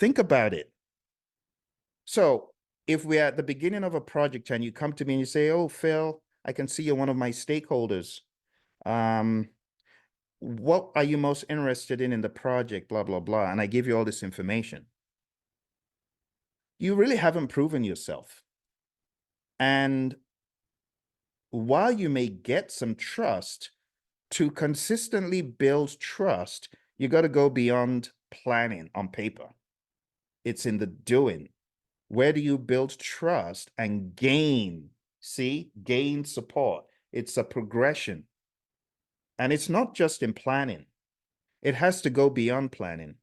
Think about it. So if we're at the beginning of a project and you come to me and you say, "Oh, Phil, I can see you're one of my stakeholders. Um, what are you most interested in the project, blah, blah, blah." And I give you all this information. You really haven't proven yourself. And while you may get some trust, to consistently build trust, you got to go beyond planning on paper. It's in the doing. Where do you build trust and gain? See, gain support. It's a progression. And it's not just in planning, it has to go beyond planning.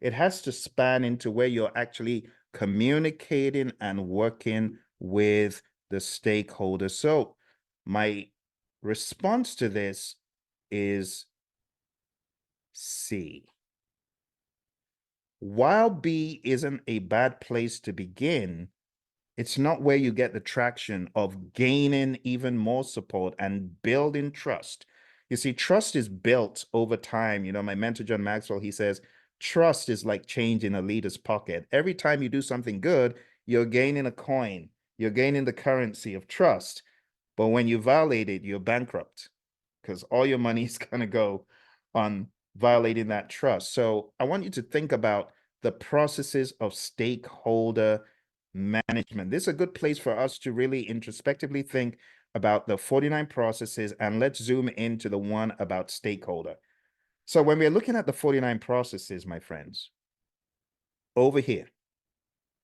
It has to span into where you're actually communicating and working with the stakeholders. So, my response to this is C. While B isn't a bad place to begin, it's not where you get the traction of gaining even more support and building trust. You see, trust is built over time. You know, my mentor, John Maxwell, he says, trust is like change in a leader's pocket. Every time you do something good, you're gaining a coin, you're gaining the currency of trust. But when you violate it, you're bankrupt because all your money is going to go on violating that trust. So I want you to think about the processes of stakeholder management. This is a good place for us to really introspectively think about the 49 processes, and let's zoom into the one about stakeholder. So when we're looking at the 49 processes, my friends, over here,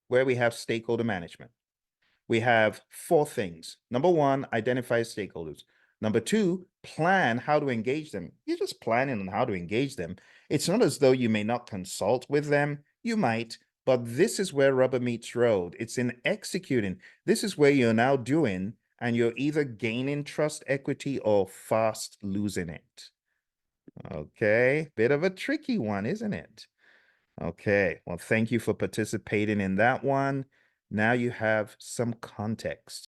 where we have stakeholder management, we have four things. Number one, identify stakeholders. Number two, plan how to engage them. You're just planning on how to engage them. It's not as though you may not consult with them. You might, but this is where rubber meets road. It's in executing. This is where you're now doing, and you're either gaining trust equity or fast losing it. Okay, bit of a tricky one, isn't it? Okay, well, thank you for participating in that one. Now you have some context.